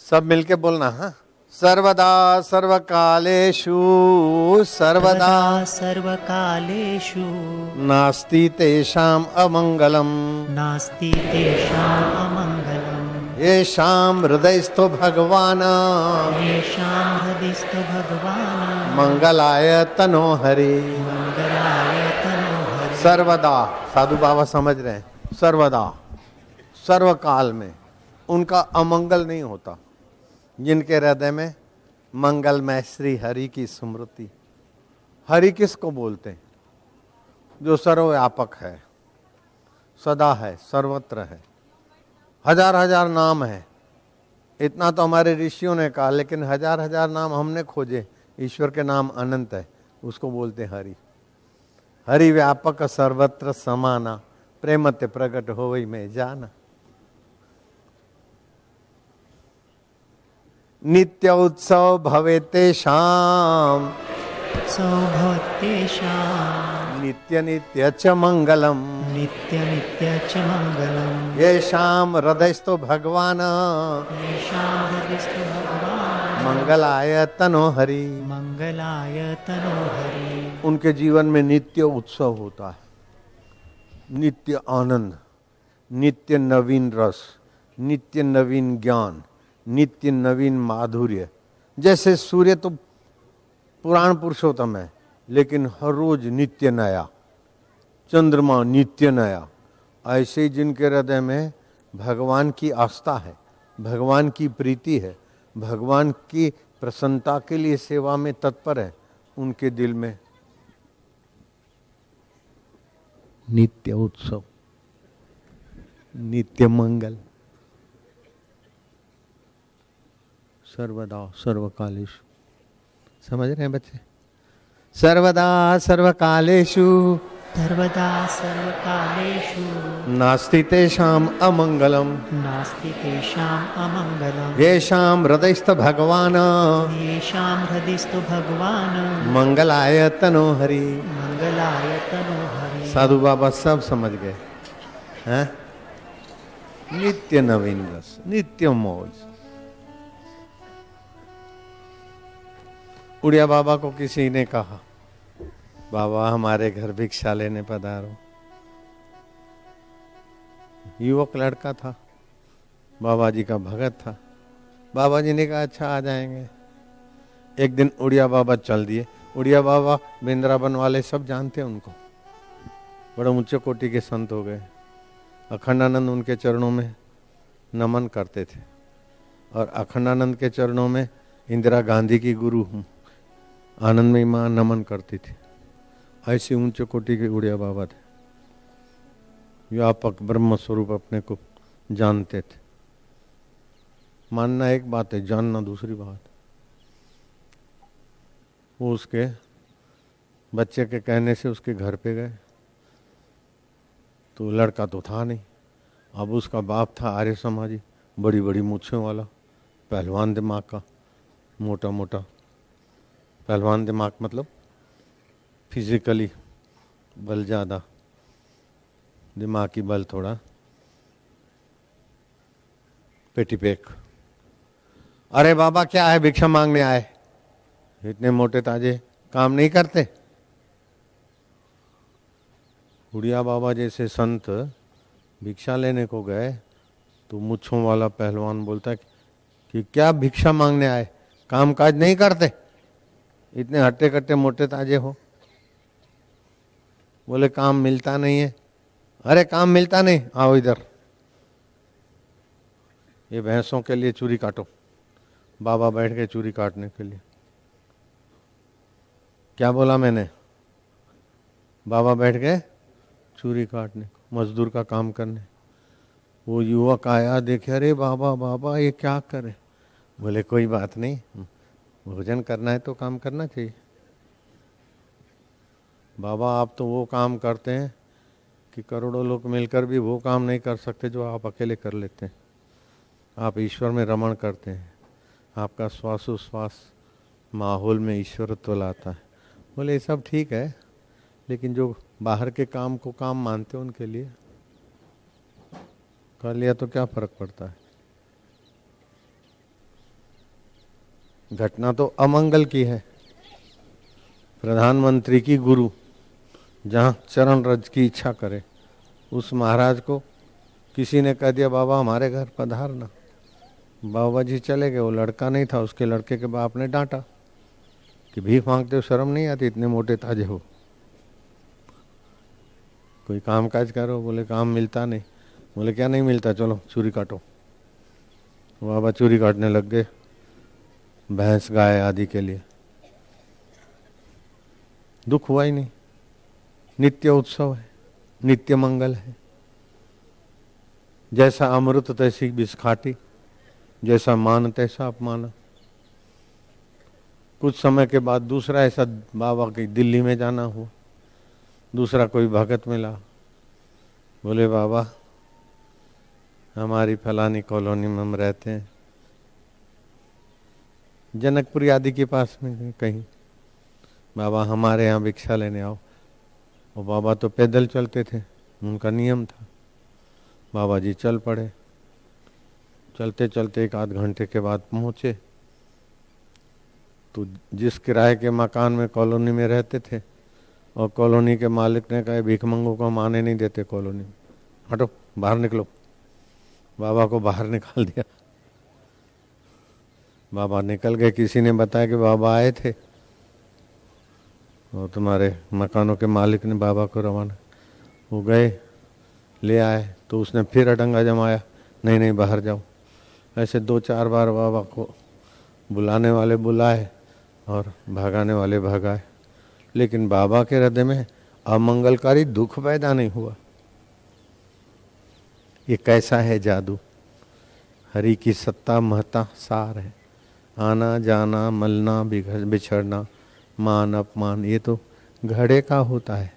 सब मिलके बोलना। हाँ, सर्वदा सर्वकालेषु सर्वदा सर्वकालेषु नास्ति तेषाम् अमंगलम् नास्ति तेषाम् अमङ्गलम् येषां हृदयस्थो भगवान् येषां हृदिस्थो भगवान् मंगलाय तनो हरि। मङ्गलाय तनोहरि। सर्वदा, साधु बाबा समझ रहे हैं, सर्वदा सर्वकाल में उनका अमंगल नहीं होता। जिनके हृदय में मंगलमय श्री हरि की स्मृति। हरि किसको बोलते हैं? जो सर्वव्यापक है, सदा है, सर्वत्र है, हजार हजार नाम है। इतना तो हमारे ऋषियों ने कहा, लेकिन हजार हजार नाम हमने खोजे। ईश्वर के नाम अनंत है, उसको बोलते हैं हरि। हरि व्यापक सर्वत्र समाना, प्रेमते प्रकट हो वही में जाना। नित्य उत्सव भवे तेषाम सौभक्तेषां नित्य नित्य च मंगलम नित्य नित्य च मङ्गलम् येषाम हृदयस्थो भगवान येषां हृदिस्थो भगवान् मंगलाय तनो हरि। मङ्गलाय तनोहरि। उनके जीवन में नित्य उत्सव होता है, नित्य आनंद, नित्य नवीन रस, नित्य नवीन ज्ञान, नित्य नवीन माधुर्य। जैसे सूर्य तो पुराण पुरुषोत्तम है, लेकिन हर रोज नित्य नया। चंद्रमा नित्य नया। ऐसे ही जिनके हृदय में भगवान की आस्था है, भगवान की प्रीति है, भगवान की प्रसन्नता के लिए सेवा में तत्पर है, उनके दिल में नित्य उत्सव, नित्य मंगल, सर्वदा सर्वकालेषु। समझ रहे हैं बच्चे? सर्वदा सर्वकालेषु सर्वदा सर्वकालेषु नास्ति तेषाम् अमंगलम् नास्ति तेषाम् अमङ्गलम् येषां हृदयस्थ भगवान् येषां हृदिस्थो भगवान् मंगलाय तनो हरि। मङ्गलाय तनोहरि। साधु बाबा सब समझ गए हैं? नित्य नवीन रस, नित्य मौज। उड़िया बाबा को किसी ने कहा, बाबा हमारे घर भिक्षा लेने पधारो। युवक लड़का था, बाबा जी का भगत था। बाबा जी ने कहा अच्छा आ जाएंगे। एक दिन उड़िया बाबा चल दिए। उड़िया बाबा वृंदावन वाले सब जानते हैं उनको, बड़े ऊंचे कोटि के संत हो गए। अखंडानंद उनके चरणों में नमन करते थे, और अखंडानंद के चरणों में इंदिरा गांधी की गुरु आनंदमयी माँ नमन करती थी। ऐसे ऊंचे कोटि के उड़िया बाबा थे, व्यापक ब्रह्म स्वरूप अपने को जानते थे। मानना एक बात है, जानना दूसरी बात। वो उसके बच्चे के कहने से उसके घर पे गए, तो लड़का तो था नहीं। अब उसका बाप था आर्य समाजी, बड़ी बड़ी मूछों वाला, पहलवान दिमाग का, मोटा मोटा पहलवान दिमाग, मतलब फिजिकली बल ज़्यादा, दिमागी बल थोड़ा, पेटी पेक। अरे बाबा क्या है, भिक्षा मांगने आए? इतने मोटे ताजे काम नहीं करते? उड़िया बाबा जैसे संत भिक्षा लेने को गए, तो मुच्छों वाला पहलवान बोलता है कि क्या भिक्षा मांगने आए, काम काज नहीं करते, इतने हट्टे कट्टे मोटे ताजे हो? बोले काम मिलता नहीं है। अरे काम मिलता नहीं, आओ इधर, ये भैंसों के लिए चूरी काटो। बाबा बैठ गए चूरी काटने के लिए। क्या बोला मैंने? बाबा बैठ गए चूरी काटने, मजदूर का काम करने। वो युवक आया, देखे, अरे बाबा बाबा ये क्या करे? बोले कोई बात नहीं, भोजन करना है तो काम करना चाहिए। बाबा आप तो वो काम करते हैं कि करोड़ों लोग मिलकर भी वो काम नहीं कर सकते जो आप अकेले कर लेते हैं। आप ईश्वर में रमण करते हैं, आपका श्वासोश्वास माहौल में ईश्वरत्व लाता है। बोले ये सब ठीक है, लेकिन जो बाहर के काम को काम मानते हैं उनके लिए कर लिया तो क्या फर्क पड़ता है? घटना तो अमंगल की है। प्रधानमंत्री की गुरु जहाँ चरण रज की इच्छा करे, उस महाराज को किसी ने कह दिया बाबा हमारे घर पधारना। बाबा जी चले गए। वो लड़का नहीं था, उसके लड़के के बाप ने डांटा कि भीख मांगते हो, शर्म नहीं आती, इतने मोटे ताजे हो, कोई काम काज करो। बोले काम मिलता नहीं। बोले क्या नहीं मिलता, चलो चूरी काटो। बाबा चूरी काटने लग गए, भैंस गाय आदि के लिए। दुख हुआ ही नहीं। नित्य उत्सव है, नित्य मंगल है। जैसा अमृत तैसी बिस्खाटी, जैसा मान तैसा अपमान। कुछ समय के बाद दूसरा ऐसा बाबा की दिल्ली में जाना हुआ। दूसरा कोई भगत मिला। बोले बाबा हमारी फलानी कॉलोनी में हम रहते हैं, जनकपुरी आदि के पास में कहीं, बाबा हमारे यहाँ भिक्षा लेने आओ। और बाबा तो पैदल चलते थे, उनका नियम था। बाबा जी चल पड़े। चलते चलते 1 आध घंटे के बाद पहुँचे तो जिस किराए के मकान में कॉलोनी में रहते थे, और कॉलोनी के मालिक ने कहा भिखमंगों को हम आने नहीं देते कॉलोनी में, हटो बाहर निकलो। बाबा को बाहर निकाल दिया। बाबा निकल गए। किसी ने बताया कि बाबा आए थे और तुम्हारे मकानों के मालिक ने बाबा को रवाना। वो गए, ले आए तो उसने फिर अडंगा जमाया, नहीं नहीं बाहर जाओ। ऐसे 2-4 बार बाबा को बुलाने वाले बुलाए और भगाने वाले भगाए, लेकिन बाबा के हृदय में अमंगलकारी दुख पैदा नहीं हुआ। ये कैसा है जादू। हरि की सत्ता महता सार है। आना जाना, मलना, बिछड़ना, मान अपमान, ये तो घड़े का होता है,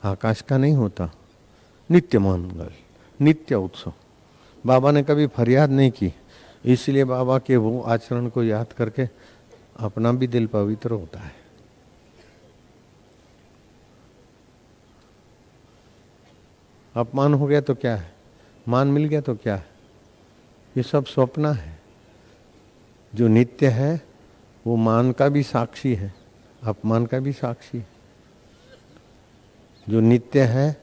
आकाश का नहीं होता। नित्य मंगल, नित्य उत्सव। बाबा ने कभी फरियाद नहीं की, इसलिए बाबा के वो आचरण को याद करके अपना भी दिल पवित्र होता है। अपमान हो गया तो क्या है, मान मिल गया तो क्या है, ये सब स्वप्न है। जो नित्य है वो मान का भी साक्षी है, अपमान का भी साक्षी है। जो नित्य है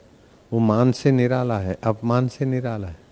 वो मान से निराला है, अपमान से निराला है।